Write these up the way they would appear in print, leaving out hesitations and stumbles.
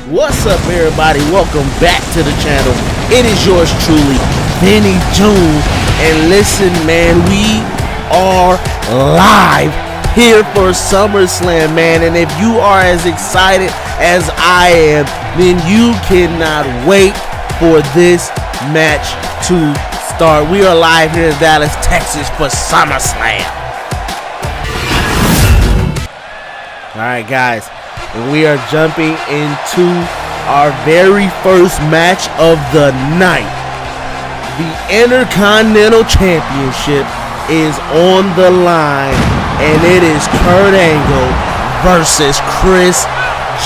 What's up, everybody? Welcome back to the channel. It is yours truly, Benny June. And listen, man, we are live here for Summerslam, man. And if you are as excited as I am, then you cannot wait for this match to start. We are live here in Dallas, Texas for SummerSlam. Alright, guys. And we are jumping into our very first match of the night. The Intercontinental Championship is on the line, and it is Kurt Angle versus Chris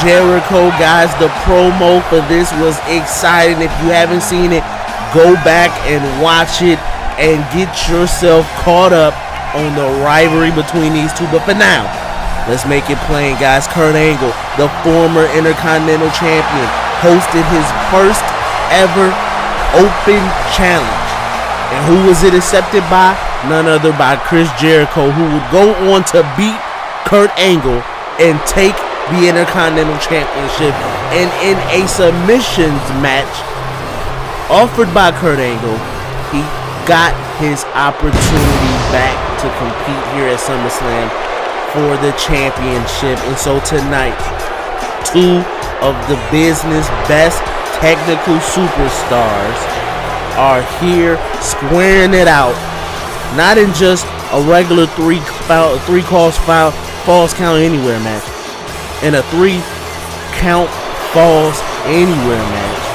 Jericho. Guys, the promo for this was exciting. If you haven't seen it, go back and watch it and get yourself caught up on the rivalry between these two. But for now, let's make it plain, guys. Kurt Angle, the former Intercontinental Champion, hosted his first ever open challenge. And who was it accepted by? None other by Chris Jericho, who would go on to beat Kurt Angle and take the Intercontinental Championship. And in a submissions match offered by Kurt Angle, he got his opportunity back to compete here at SummerSlam for the championship. And so tonight, two of the business best technical superstars are here squaring it out, not in just a regular three falls count anywhere match, in a 3 count falls anywhere match,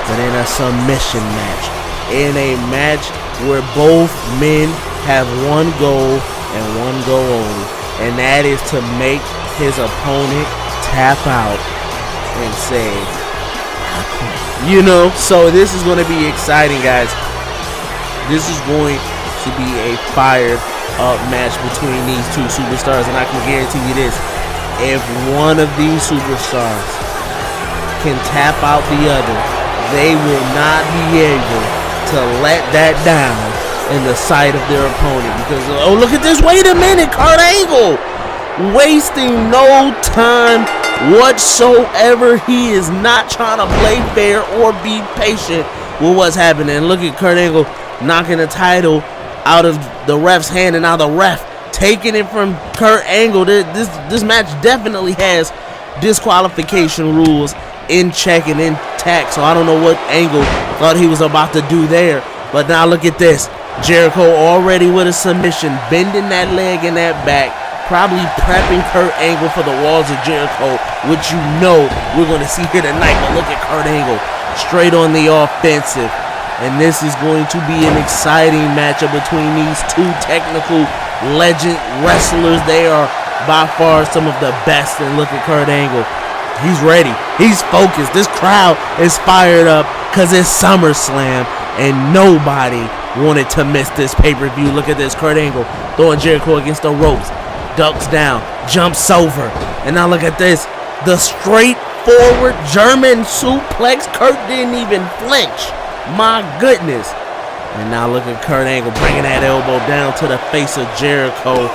but in a submission match, in a match where both men have one goal and one goal only, and that is to make his opponent tap out and say, I quit. You know, so this is going to be exciting, guys. This is going to be a fired up match between these two superstars, and I can guarantee you this: if one of these superstars can tap out the other, they will not be able to let that down in the sight of their opponent. Because, oh, look at this. Wait a minute. Kurt Angle wasting no time whatsoever. He is not trying to play fair or be patient with what's happening. Look at Kurt Angle knocking the title out of the ref's hand, and now the ref taking it from Kurt Angle. This match definitely has disqualification rules in check and intact, so I don't know what Angle thought he was about to do there. But now look at this. Jericho already with a submission, bending that leg and that back, probably prepping Kurt Angle for the walls of Jericho, which you know we're going to see here tonight. But look at Kurt Angle, straight on the offensive. And this is going to be an exciting matchup between these two technical legend wrestlers. They are by far some of the best. And look at Kurt Angle. He's ready. He's focused. This crowd is fired up because it's SummerSlam, and nobody wanted to miss this pay-per-view. Look at this. Kurt Angle throwing Jericho against the ropes. Ducks down. Jumps over. And now look at this. The straightforward German suplex. Kurt didn't even flinch. My goodness. And now look at Kurt Angle bringing that elbow down to the face of Jericho.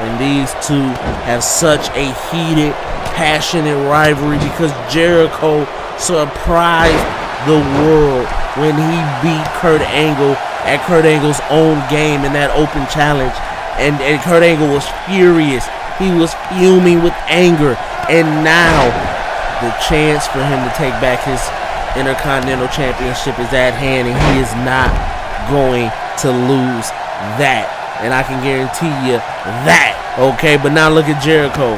And these two have such a heated, passionate rivalry because Jericho surprised the world when he beat Kurt Angle at Kurt Angle's own game in that open challenge. And Kurt Angle was furious. He was fuming with anger. And now the chance for him to take back his Intercontinental Championship is at hand, and he is not going to lose that. And I can guarantee you that. Okay, but now look at Jericho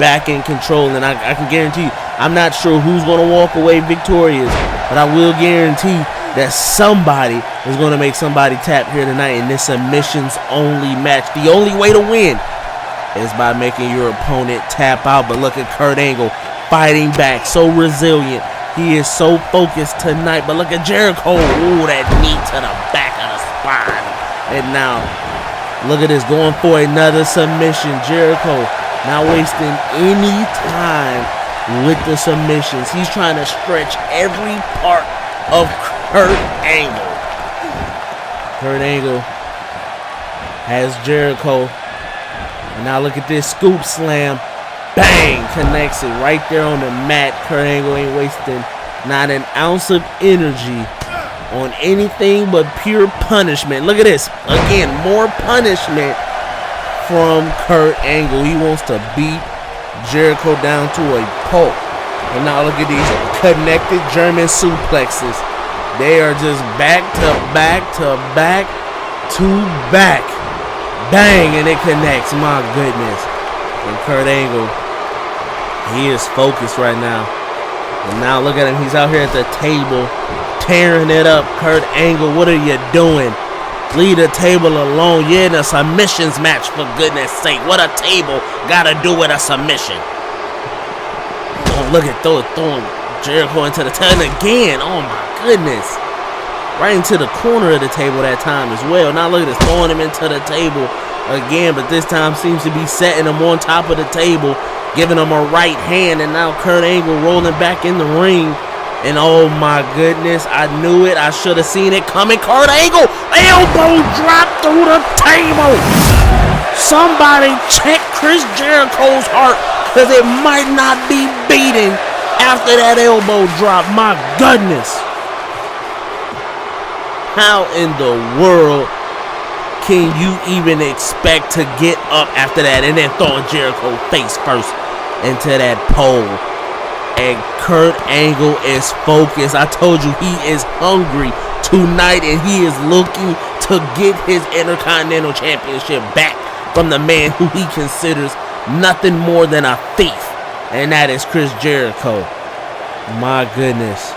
back in control, and I can guarantee you, I'm not sure who's going to walk away victorious, but I will guarantee that somebody is going to make somebody tap here tonight in this submissions only match. The only way to win is by making your opponent tap out. But look at Kurt Angle fighting back, so resilient. He is so focused tonight. But look at Jericho. Ooh, that knee to the back of the spine. And now, look at this, going for another submission. Jericho not wasting any time with the submissions. He's trying to stretch every part of Kurt Angle. Kurt Angle has Jericho. And now look at this scoop slam Bang! Connects it right there on the mat. Kurt Angle ain't wasting not an ounce of energy on anything but pure punishment. Look at this. Again, more punishment from Kurt Angle. He wants to beat Jericho down to a pulp. And now look at these connected German suplexes. They are just back to back to back to back. Bang, and it connects. My goodness. And Kurt Angle, he is focused right now. And now look at him. He's out here at the table, tearing it up. Kurt Angle, what are you doing? Leave the table alone. You're in a submissions match, for goodness sake. What a table got to do with a submission? Oh, look at throwing Jericho into the table again. Oh, my goodness. Right into the corner of the table that time as well. Now look at this, throwing him into the table again, but this time seems to be setting him on top of the table, giving him a right hand, and now Kurt Angle rolling back in the ring. And oh my goodness, I knew it. I should have seen it coming. Kurt Angle, elbow drop through the table. Somebody check Chris Jericho's heart, because it might not be beating after that elbow drop. My goodness. How in the world can you even expect to get up after that and then throw Jericho face first into that pole? And Kurt Angle is focused. I told you, he is hungry tonight, and he is looking to get his Intercontinental Championship back from the man who he considers nothing more than a thief, and that is Chris Jericho. My goodness.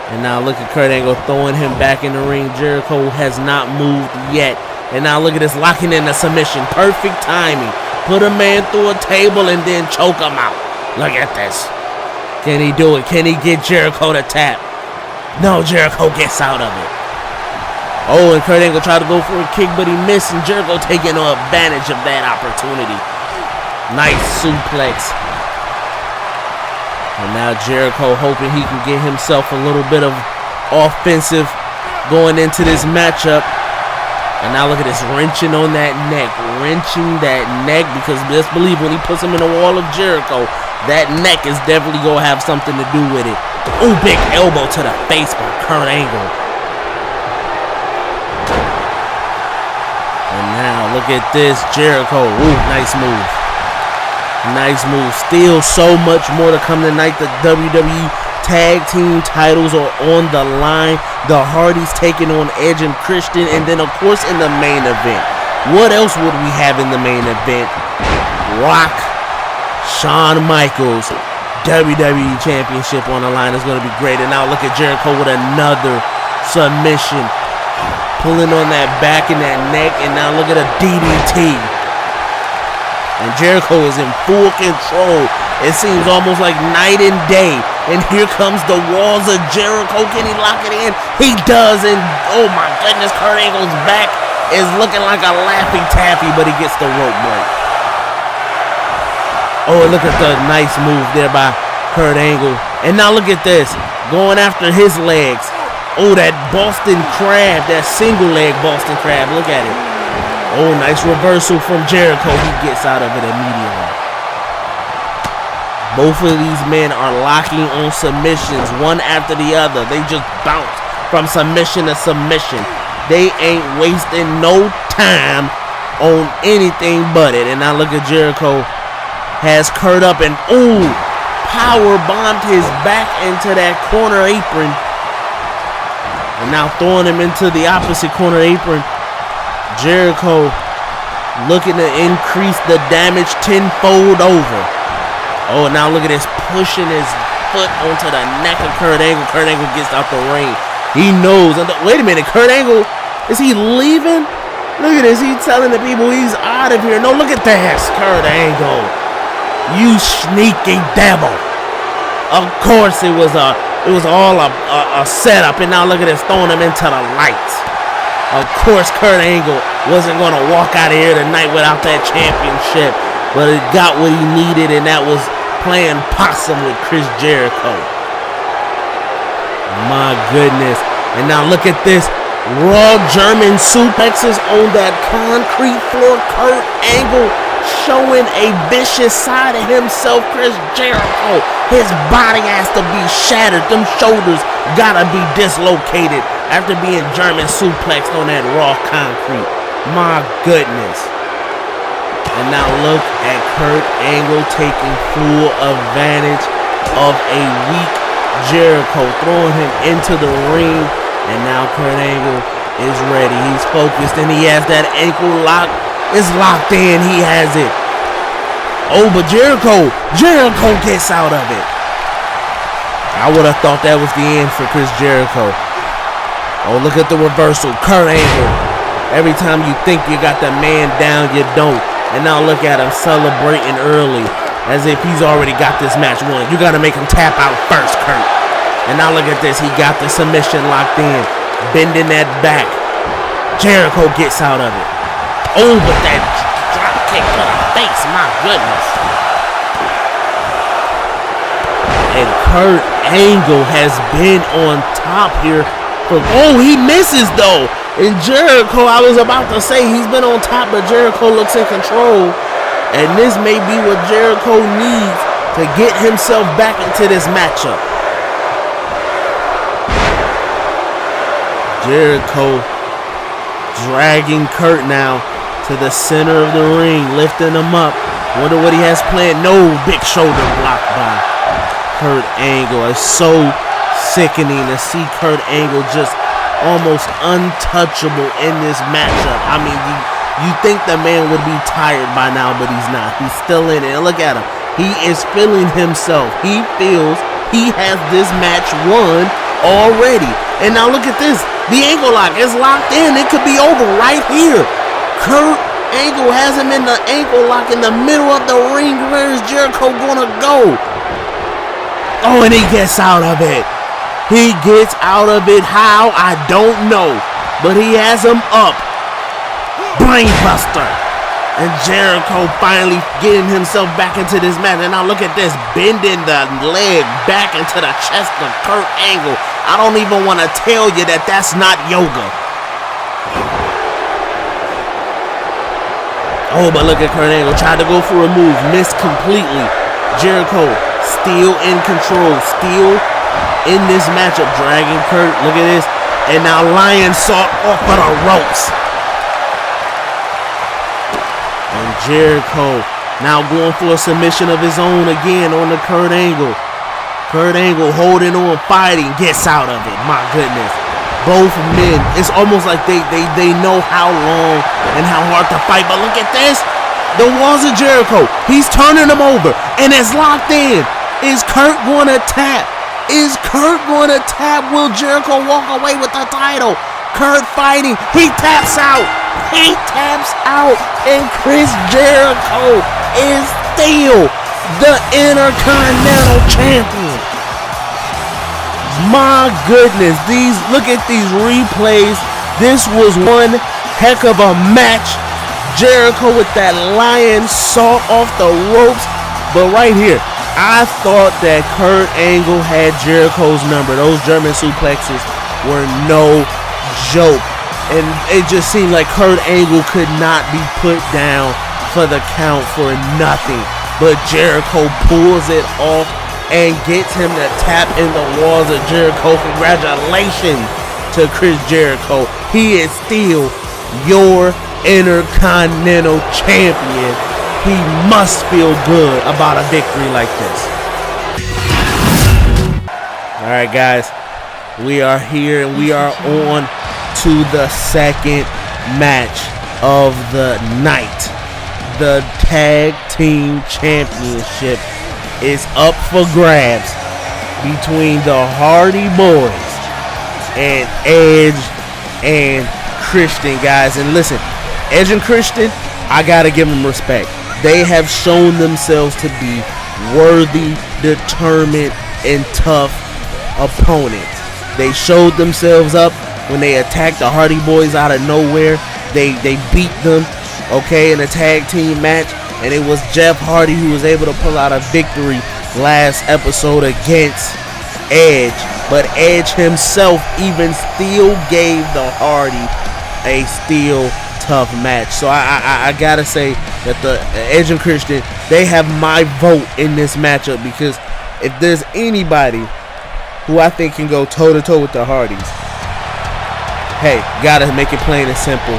And now look at Kurt Angle throwing him back in the ring. Jericho has not moved yet. And now look at this, locking in the submission. Perfect timing. Put a man through a table and then choke him out. Look at this. Can he do it? Can he get Jericho to tap? No, Jericho gets out of it. Oh, and Kurt Angle tried to go for a kick, but he missed. And Jericho taking advantage of that opportunity. Nice suplex. And now Jericho hoping he can get himself a little bit of offensive going into this matchup. And now look at this, wrenching on that neck. Wrenching that neck, because best believe when he puts him in the wall of Jericho, that neck is definitely going to have something to do with it. Ooh, big elbow to the face by Kurt Angle. And now look at this, Jericho. Ooh, nice move. Nice move. Still so much more to come tonight. The WWE Tag Team titles are on the line. The Hardys taking on Edge and Christian. And then, of course, in the main event, what else would we have in the main event? Rock, Shawn Michaels, WWE Championship on the line is going to be great. And now look at Jericho with another submission. Pulling on that back and that neck. And now look at a DDT. And Jericho is in full control. It seems almost like night and day. And here comes the walls of Jericho. Can he lock it in? He does. And oh my goodness, Kurt Angle's back is looking like a Laffy Taffy, but he gets the rope break. Oh, look at the nice move there by Kurt Angle. And now look at this. Going after his legs. Oh, that Boston Crab. That single leg Boston Crab. Look at it. Oh, nice reversal from Jericho. He gets out of it immediately. Both of these men are locking on submissions one after the other. They just bounce from submission to submission. They ain't wasting no time on anything but it. And now look at Jericho. Has Kurt up and ooh, power bombed his back into that corner apron. And now throwing him into the opposite corner apron. Jericho looking to increase the damage tenfold over. Oh, now look at this, pushing his foot onto the neck of Kurt Angle. Kurt Angle gets out the ring. He knows. Wait a minute, Kurt Angle, is he leaving? Look at this, he's telling the people he's out of here. No, look at this, Kurt Angle. You sneaky devil. Of course it was all a setup, and now look at this, throwing him into the lights. Of course, Kurt Angle wasn't going to walk out of here tonight without that championship, but it got what he needed, and that was playing possum with Chris Jericho. My goodness. And now look at this. Raw German suplexes on that concrete floor. Kurt Angle showing a vicious side of himself, Chris Jericho. His body has to be shattered. Them shoulders gotta be dislocated after being German suplexed on that raw concrete. My goodness. And now look at Kurt Angle taking full advantage of a weak Jericho, throwing him into the ring. And now Kurt Angle is ready. He's focused and he has that ankle lock. It's locked in. He has it. Oh, but Jericho gets out of it. I would have thought that was the end for Chris Jericho. Oh, look at the reversal. Kurt Angle. Every time you think you got the man down, you don't. And now look at him celebrating early as if he's already got this match won. You got to make him tap out first, Kurt. And now look at this. He got the submission locked in. Bending that back. Jericho gets out of it. Oh, but that drop kick to the face. My goodness. And Kurt Angle has been on top here. Oh, he misses though. And Jericho, I was about to say, he's been on top, but Jericho looks in control. And this may be what Jericho needs to get himself back into this matchup. Jericho dragging Kurt now to the center of the ring, lifting him up. Wonder what he has planned. No, big shoulder block by Kurt Angle. It's so sickening to see Kurt Angle just almost untouchable in this matchup. I mean, you think the man would be tired by now, but he's not. He's still in it. And look at him. He is feeling himself. He feels he has this match won already. And now look at this. The ankle lock is locked in. It could be over right here. Kurt Angle has him in the ankle lock in the middle of the ring. Where is Jericho gonna go? Oh, and he gets out of it. He gets out of it. How? I don't know. But he has him up. Brainbuster. And Jericho finally getting himself back into this match. And now look at this. Bending the leg back into the chest of Kurt Angle. I don't even want to tell you that that's not yoga. Oh, but look at Kurt Angle. Tried to go for a move. Missed completely. Jericho still in control. Still in this matchup, dragging Kurt. Look at this. And now Lion Salt off of the ropes. And Jericho now going for a submission of his own again on the Kurt Angle. Kurt Angle holding on, fighting, gets out of it. My goodness. Both men, it's almost like they know how long and how hard to fight. But look at this. The walls of Jericho. He's turning them over. And it's locked in. Is Kurt going to tap? Is Kurt going to tap? Will Jericho walk away with the title? Kurt fighting. He taps out. He taps out. And Chris Jericho is still the Intercontinental Champion. My goodness. Look at these replays. This was one heck of a match. Jericho with that lion salt off the ropes. But right here, I thought that Kurt Angle had Jericho's number. Those German suplexes were no joke. And it just seemed like Kurt Angle could not be put down for the count for nothing. But Jericho pulls it off and gets him to tap in the walls of Jericho. Congratulations to Chris Jericho. He is still your Intercontinental Champion. He must feel good about a victory like this. All right, guys. We are here and we are on to the second match of the night. The Tag Team Championship is up for grabs between the Hardy Boyz and Edge and Christian, guys. And listen, Edge and Christian, I gotta give them respect. They have shown themselves to be worthy, determined, and tough opponents. They showed themselves up when they attacked the Hardy Boyz out of nowhere. They beat them, okay, in a tag team match. And it was Jeff Hardy who was able to pull out a victory last episode against Edge. But Edge himself even still gave the Hardy a steel tough match. So I gotta say that the Edge and Christian, they have my vote in this matchup, because if there's anybody who I think can go toe-to-toe with the Hardys, hey, gotta make it plain and simple.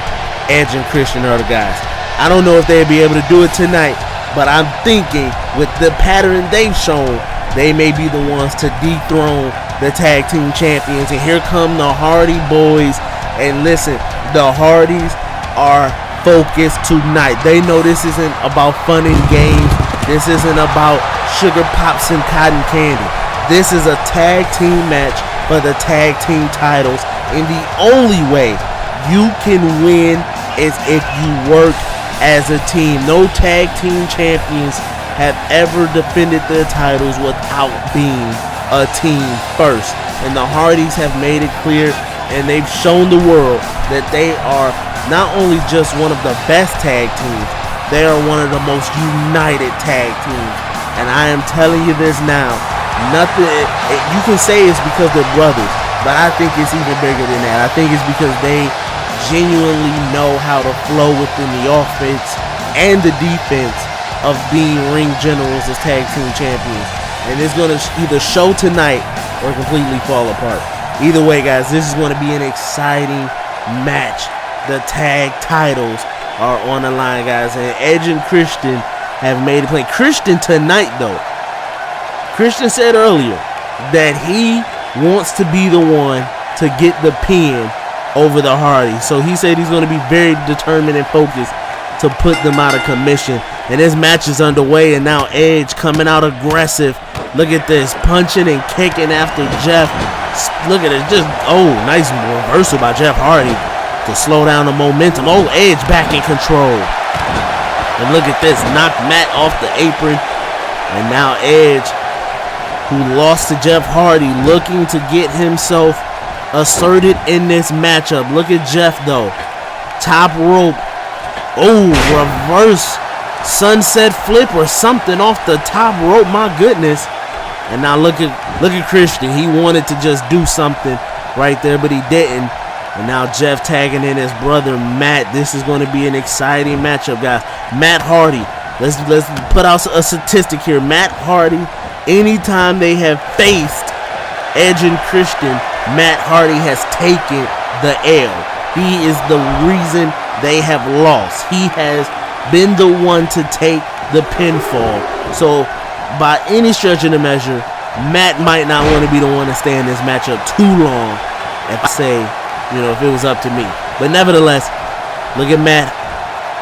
Edge and Christian are the guys. I don't know if they'll be able to do it tonight, but I'm thinking with the pattern they've shown, they may be the ones to dethrone the tag team champions. And here come the Hardy Boys. And listen, the Hardys are focused tonight. They know this isn't about fun and games. This isn't about sugar pops and cotton candy. This is a tag team match for the tag team titles. And the only way you can win is if you work as a team. No tag team champions have ever defended their titles without being a team first. And the Hardys have made it clear, and they've shown the world that they are not only just one of the best tag teams, they are one of the most united tag teams. And I am telling you this now, you can say it's because they're brothers, but I think it's even bigger than that. I think it's because they genuinely know how to flow within the offense and the defense of being ring generals as tag team champions. And it's going to either show tonight or completely fall apart. Either way, guys, this is going to be an exciting match. The tag titles are on the line, guys, and Edge and Christian have made it plain. Christian tonight, though, Christian said earlier that he wants to be the one to get the pin over the Hardys. So he said he's going to be very determined and focused to put them out of commission. And this match is underway, and now Edge coming out aggressive. Look at this, punching and kicking after Jeff. Look at it, just, nice reversal by Jeff Hardy to slow down the momentum. Edge back in control. And look at this, knocked Matt off the apron. And now Edge, who lost to Jeff Hardy, looking to get himself asserted in this matchup. Look at Jeff, though. Top rope. Reverse sunset flip or something off the top rope. My goodness. And now look at Christian. He wanted to just do something right there, but he didn't. And now Jeff tagging in his brother Matt. This is going to be an exciting matchup, guys. Matt Hardy. Let's put out a statistic here. Matt Hardy, anytime they have faced Edge and Christian, Matt Hardy has taken the L. He is the reason they have lost. He has been the one to take the pinfall. So by any stretch of the measure, Matt might not want to be the one to stay in this matchup too long, if I say, if it was up to me. But nevertheless, look at Matt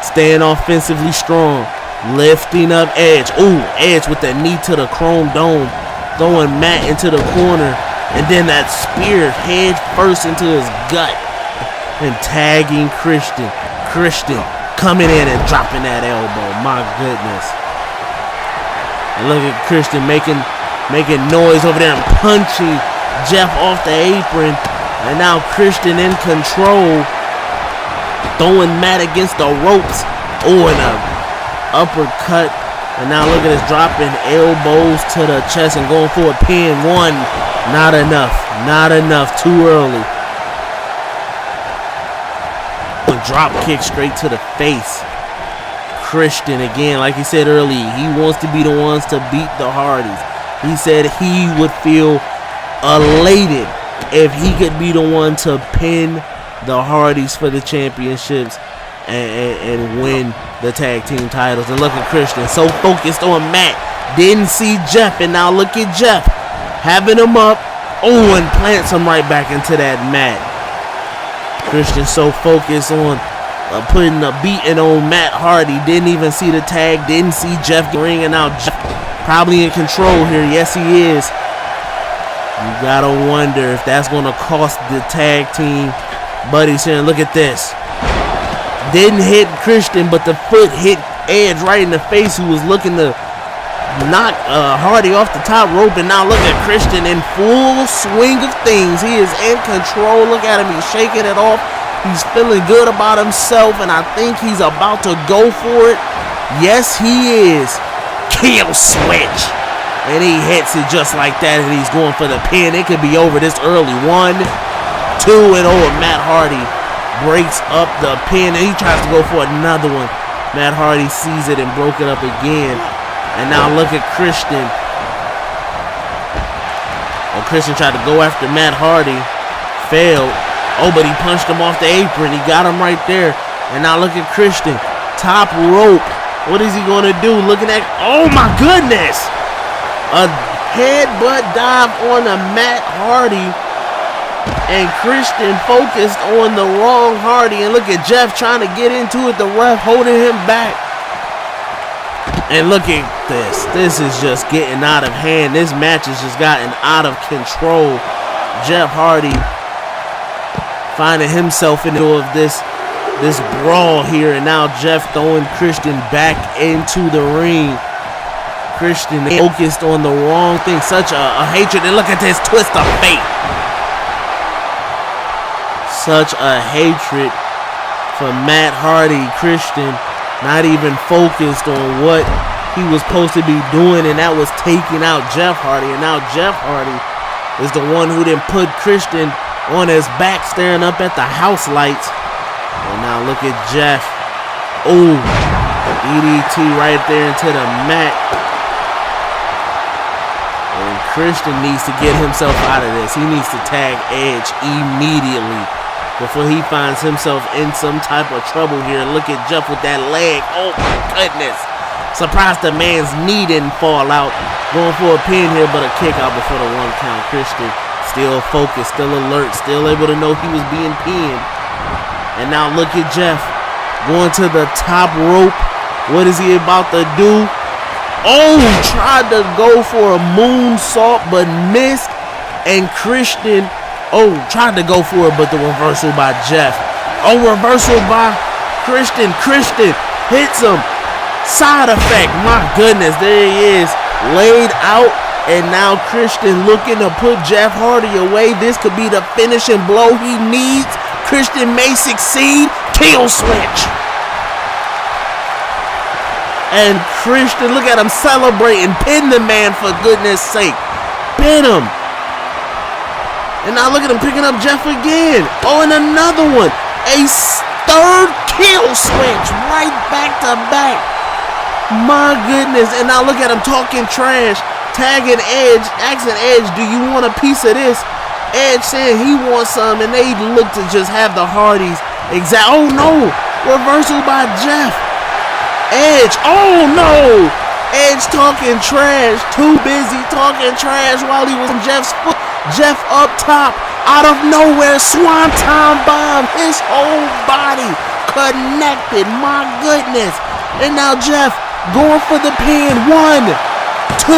staying offensively strong, lifting up Edge. Edge with that knee to the chrome dome, throwing Matt into the corner, and then that spear head first into his gut, and tagging Christian. Christian coming in and dropping that elbow. My goodness. And look at Christian making noise over there and punching Jeff off the apron. And now Christian in control, throwing Matt against the ropes. And an uppercut. And now look at us dropping elbows to the chest and going for a pin. One, not enough. Not enough. Too early. A drop kick straight to the face. Christian again, like he said earlier, he wants to be the ones to beat the Hardys. He said he would feel elated if he could be the one to pin the Hardys for the championships and win the tag team titles. And look at Christian, so focused on Matt, didn't see Jeff, and now look at Jeff having him up. And plants him right back into that mat. Christian so focused on putting a beating on Matt Hardy, didn't even see the tag, didn't see Jeff ringing out. Jeff probably in control here. Yes, he is. You gotta wonder if that's gonna cost the tag team buddies here. And look at this. Didn't hit Christian, but the foot hit Edge right in the face, who was looking to knock Hardy off the top rope. And now look at Christian in full swing of things. He is in control. Look at him. He's shaking it off. He's feeling good about himself, and I think he's about to go for it. Yes, he is. Kill switch. And he hits it just like that, and he's going for the pin. It could be over this early. 1, 2, and Matt Hardy breaks up the pin, and he tries to go for another one. Matt Hardy sees it and broke it up again. And now look at Christian. Oh, Christian tried to go after Matt Hardy. Failed. Oh, but he punched him off the apron. He got him right there. And now look at Christian. Top rope. What is he going to do? Looking at... Oh, my goodness. A headbutt dive on a Matt Hardy. And Christian focused on the wrong Hardy. And look at Jeff trying to get into it. The ref holding him back. And look at this. This is just getting out of hand. This match has just gotten out of control. Jeff Hardy finding himself in the middle of this brawl here. And now Jeff throwing Christian back into the ring. Christian focused on the wrong thing. Such a hatred. And look at this twist of fate. Such a hatred for Matt Hardy. Christian not even focused on what he was supposed to be doing, and that was taking out Jeff Hardy. And now Jeff Hardy is the one who didn't put Christian on his back staring up at the house lights. And now look at Jeff. Oh, DDT right there into the mat. And Christian needs to get himself out of this. He needs to tag Edge immediately before he finds himself in some type of trouble here. Look at Jeff with that leg. Oh my goodness. Surprised the man's knee didn't fall out. Going for a pin here, but a kick out before the 1 count. Christian still focused, still alert, still able to know he was being pinned. And now look at Jeff going to the top rope. What is he about to do? Oh, tried to go for a moonsault, but missed. And Christian... Oh, tried to go for it, but the reversal by Jeff. Oh, reversal by Christian. Christian hits him. Side effect. My goodness, there he is. Laid out. And now Christian looking to put Jeff Hardy away. This could be the finishing blow he needs. Christian may succeed. Kill switch. And Christian, look at him celebrating. Pin the man, for goodness sake. Pin him. And now look at him picking up Jeff again. Oh, and another one. A third kill switch right back to back. My goodness. And now look at him talking trash. Tagging Edge. Asking Edge, do you want a piece of this? Edge saying he wants some. And they look to just have the Hardys. Oh, no. Reversal by Jeff. Edge. Oh, no. Edge talking trash. Too busy talking trash while he was on Jeff's foot. Jeff up top, out of nowhere, swanton bomb, his whole body connected, my goodness. And now Jeff going for the pin, 1, 2,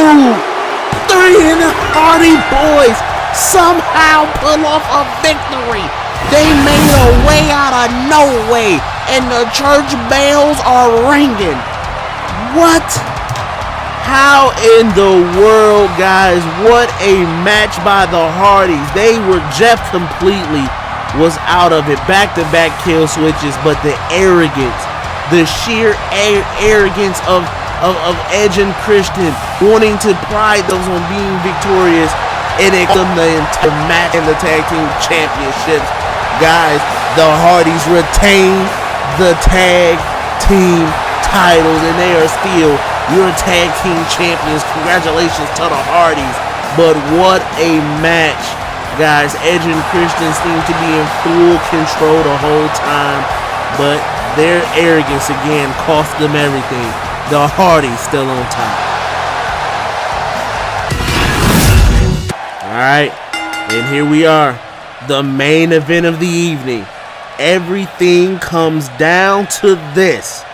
3, and the Hardy Boyz somehow pull off a victory. They made a way out of no way, and the church bells are ringing. What? How in the world, guys? What a match by the Hardys. Jeff completely was out of it. Back-to-back kill switches, but the arrogance, the sheer arrogance of Edge and Christian wanting to pride those on being victorious, and it comes the entire match in the tag team championships. Guys, the Hardys retain the tag team titles, and they are still your tag team champions. Congratulations to the Hardys. But what a match, guys. Edge and Christian seem to be in full control the whole time, but their arrogance again cost them everything. The Hardys still on top. Alright, and here we are, the main event of the evening. Everything comes down to this: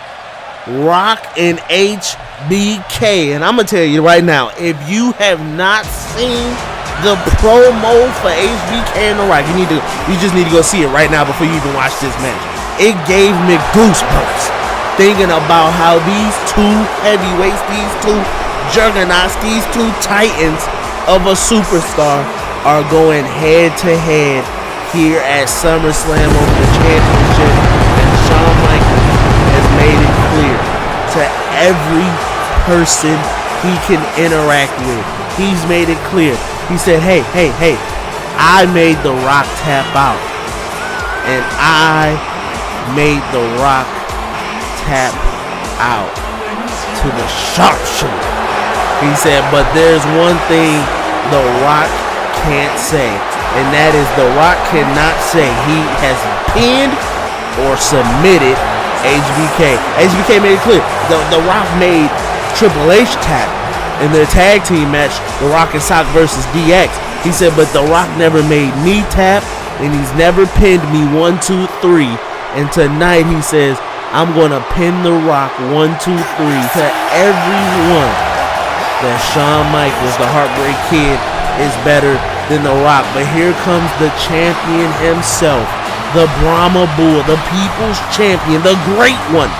Rock and HBK. And I'm gonna tell you right now, if you have not seen the promo for HBK and The Rock, you just need to go see it right now before you even watch this match. It gave me goosebumps thinking about how these two heavyweights, these two juggernauts, these two titans of a superstar are going head to head here at Summerslam over the championship. And Shawn Michaels has made it clear to every person he can interact with. He's made it clear. He said, hey, I made The Rock tap out. and I made The Rock tap out to the sharpshooter. He said, but there's one thing The Rock can't say, and that is The Rock cannot say he has pinned or submitted HBK. HBK made it clear. The Rock made Triple H tap in their tag team match, The Rock and Sock versus DX. He said, but The Rock never made me tap, and he's never pinned me 1, 2, 3. And tonight he says, I'm going to pin The Rock 1, 2, 3 to everyone that Shawn Michaels, the Heartbreak Kid, is better than The Rock. But here comes the champion himself, the Brahma Bull, the people's champion, the great one,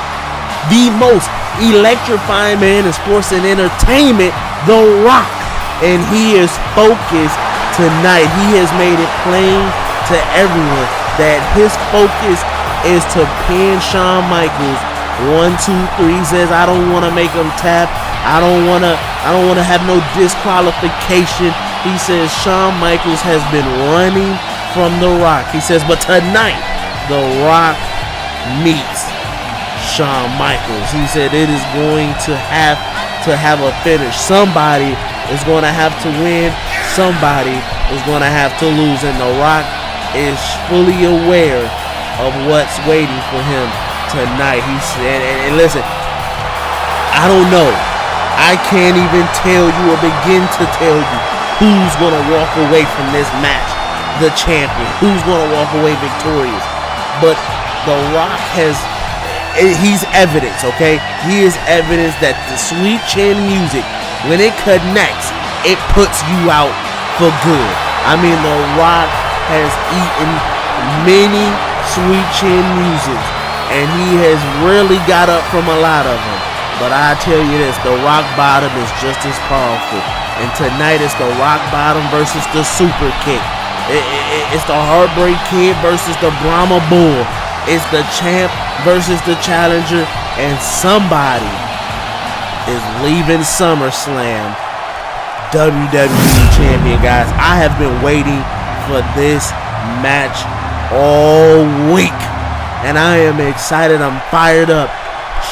the most electrifying man in sports and entertainment, The Rock. And he is focused tonight. He has made it plain to everyone that his focus is to pin Shawn Michaels 1, 2, 3. He says, I don't want to make him tap. I don't want to have no disqualification. He says Shawn Michaels has been running from The Rock. He says, but tonight The Rock meets Shawn Michaels. He said it is going to have a finish. Somebody is going to have to win. Somebody is going to have to lose. And The Rock is fully aware of what's waiting for him tonight. He said, and listen, I don't know. I can't even tell you or begin to tell you who's going to walk away from this match, the champion, who's going to walk away victorious. But The Rock he's evidence, okay? He is evidence that the sweet chin music, when it connects, it puts you out for good. I mean, The Rock has eaten many sweet chin music, and he has really got up from a lot of them. But I tell you this, the rock bottom is just as powerful. And tonight it's the rock bottom versus the super kick. It's the Heartbreak Kid versus the Brahma Bull. It's the champ versus the challenger. And somebody is leaving SummerSlam WWE champion, guys. I have been waiting for this match all week, and I am excited. I'm fired up.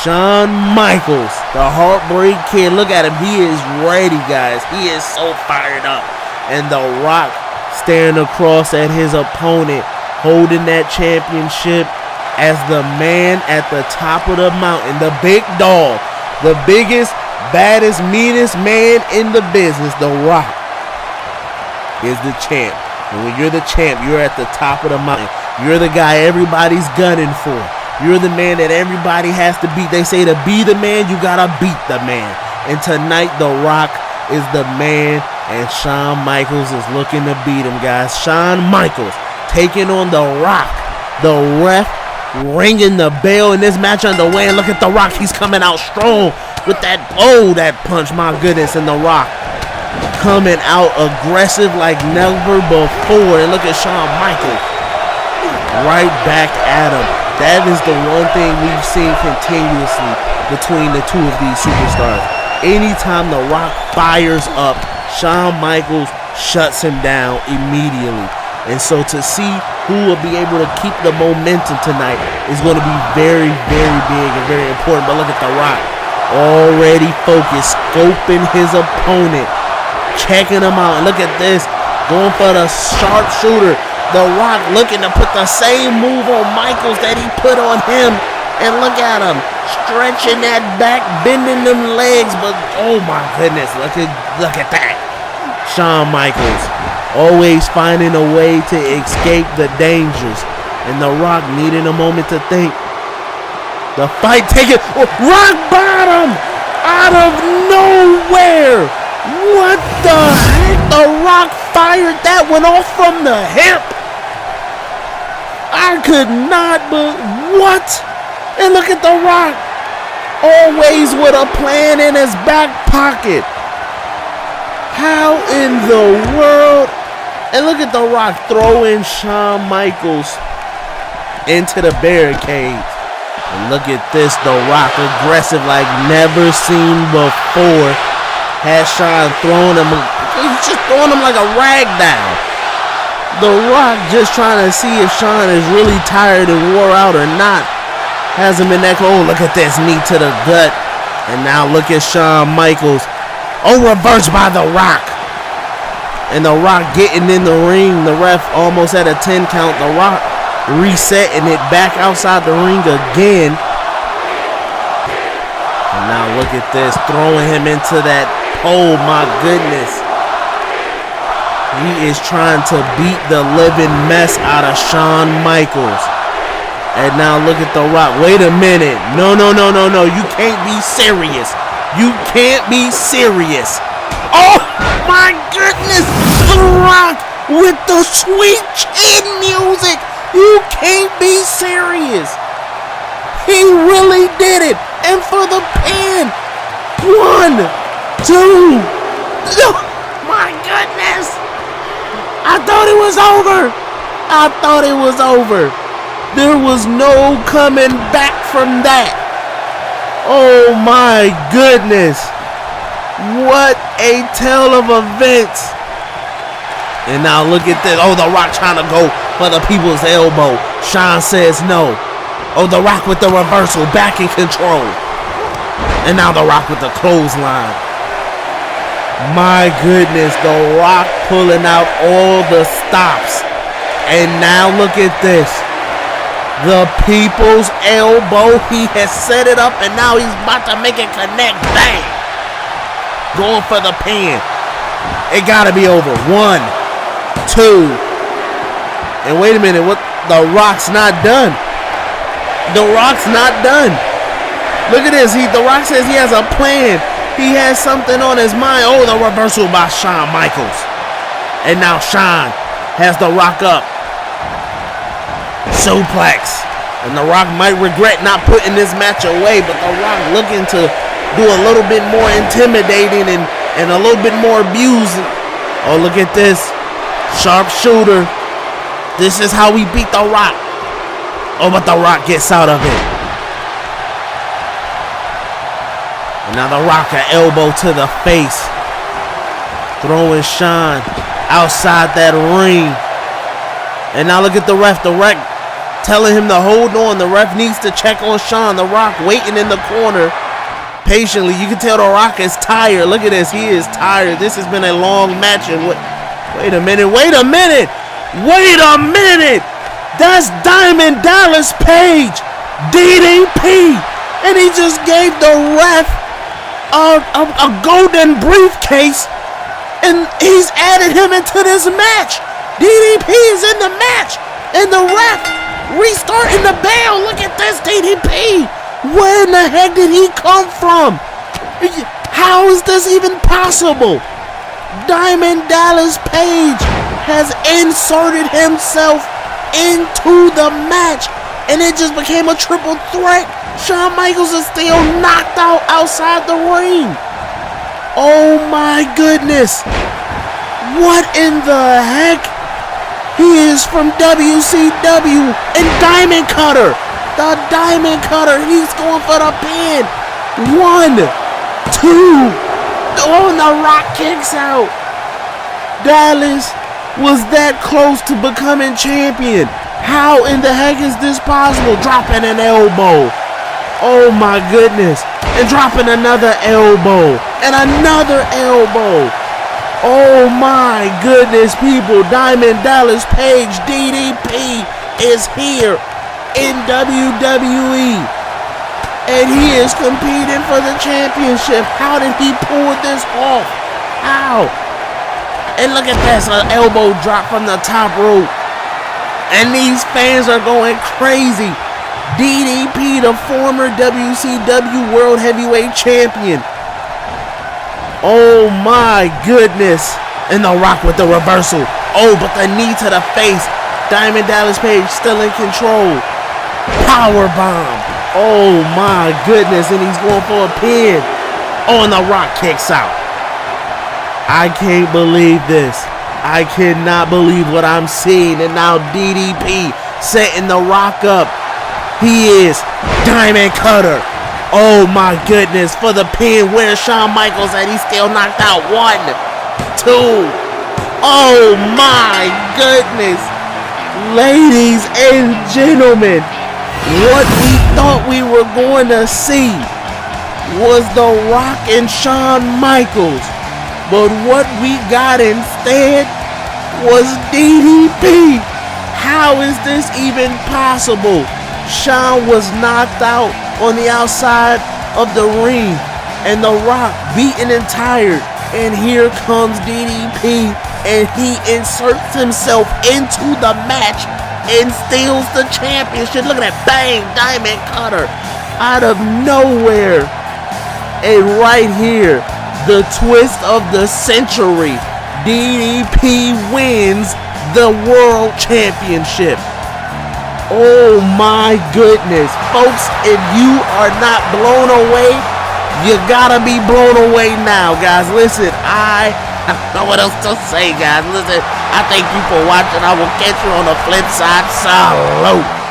Shawn Michaels, the Heartbreak Kid, look at him. He is ready, guys. He is so fired up. And The Rock staring across at his opponent, holding that championship as the man at the top of the mountain, the big dog, the biggest, baddest, meanest man in the business. The Rock is the champ. And when you're the champ, you're at the top of the mountain. You're the guy everybody's gunning for. You're the man that everybody has to beat. They say to be the man, you gotta beat the man. And tonight, The Rock is the man, and Shawn Michaels is looking to beat him, guys. Shawn Michaels taking on The Rock. The ref ringing the bell in this match underway. And look at The Rock. He's coming out strong with that punch. My goodness. And The Rock coming out aggressive like never before. And look at Shawn Michaels right back at him. That is the one thing we've seen continuously between the two of these superstars. Anytime The Rock fires up, Shawn Michaels shuts him down immediately. And so to see who will be able to keep the momentum tonight is going to be very, very big and very important. But look at The Rock, already focused, scoping his opponent, checking him out. And look at this, going for the sharpshooter. The Rock looking to put the same move on Michaels that he put on him. And look at him, stretching that back, bending them legs. But oh my goodness, look at that. Shawn Michaels always finding a way to escape the dangers. And The Rock needing a moment to think. The fight taken, rock bottom out of nowhere. What the heck? The Rock fired that one off from the hip. I could not, but what? And look at The Rock, always with a plan in his back pocket. How in the world? And look at The Rock throwing Shawn Michaels into the barricades. And look at this, The Rock aggressive like never seen before. Has Shawn throwing him, he's just throwing him like a rag doll. The Rock just trying to see if Shawn is really tired and wore out or not. Has him in that, oh, look at this, knee to the gut. And now look at Shawn Michaels. Oh, reversed by The Rock. And The Rock getting in the ring. The ref almost at a 10 count. The Rock resetting it back outside the ring again. And now look at this, throwing him into that pole, my goodness. He is trying to beat the living mess out of Shawn Michaels. And now look at The Rock. Wait a minute. No. You can't be serious. You can't be serious. Oh, my goodness. The Rock with the sweet chin music. You can't be serious. He really did it. And for the pin. 1, 2. Oh, my goodness. I thought it was over. I thought it was over. There was no coming back from that. Oh my goodness. What a tale of events. And now look at this. Oh, The Rock trying to go for the people's elbow. Shawn says no. Oh, The Rock with the reversal. Back in control. And now The Rock with the clothesline. My goodness, The Rock pulling out all the stops. And now look at this. The people's elbow. He has set it up and now he's about to make it connect. Bang. Going for the pin. It gotta be over. 1, 2. And wait a minute. What? The Rock's not done. The Rock's not done. Look at this. The Rock says he has a plan. He has something on his mind. Oh, the reversal by Shawn Michaels. And now Shawn has The Rock up. Suplex. And The Rock might regret not putting this match away, but The Rock looking to do a little bit more intimidating and a little bit more abusing. Oh, look at this. Sharpshooter. This is how we beat The Rock. Oh, but The Rock gets out of it. Now The Rock an elbow to the face. Throwing Shawn outside that ring. And now look at the ref. The ref telling him to hold on. The ref needs to check on Shawn. The Rock waiting in the corner patiently. You can tell The Rock is tired. Look at this. He is tired. This has been a long match. And wait a minute. Wait a minute. Wait a minute. That's Diamond Dallas Page. DDP. And he just gave the ref a golden briefcase, and he's added him into this match. DDP is in the match, and the ref restarting the bell. Look at this, DDP. Where in the heck did he come from? How is this even possible? Diamond Dallas Page has inserted himself into the match, and it just became a triple threat. Shawn Michaels is still knocked out outside the ring. Oh my goodness. What in the heck? He is from WCW and Diamond Cutter. The Diamond Cutter. He's going for the pin. 1, 2. Oh, and The Rock kicks out. Dallas was that close to becoming champion. How in the heck is this possible? Dropping an elbow. Oh my goodness. And dropping another elbow. And another elbow. Oh my goodness, people. Diamond Dallas Page, DDP, is here in WWE. And he is competing for the championship. How did he pull this off? How? And look at this. An elbow drop from the top rope. And these fans are going crazy. DDP, the former WCW World Heavyweight Champion. Oh my goodness. And The Rock with the reversal. Oh, but the knee to the face. Diamond Dallas Page still in control. Power bomb. Oh my goodness. And he's going for a pin. Oh, and The Rock kicks out. I can't believe this. I cannot believe what I'm seeing. And now DDP setting The Rock up. He is Diamond Cutter. Oh my goodness. For the pin. Where's Shawn Michaels at? He's still knocked out. 1, 2. Oh my goodness. Ladies and gentlemen, what we thought we were going to see was The Rock and Shawn Michaels. But what we got instead was DDP. How is this even possible? Shawn was knocked out on the outside of the ring, and The Rock beaten and tired. And here comes DDP, and he inserts himself into the match and steals the championship. Look at that, bang, diamond cutter out of nowhere. And right here, the twist of the century, DDP wins the World Championship. Oh my goodness. Folks, if you are not blown away, you gotta be blown away now, guys. Listen, I don't know what else to say, guys. Listen, I thank you for watching. I will catch you on the flip side. Salute.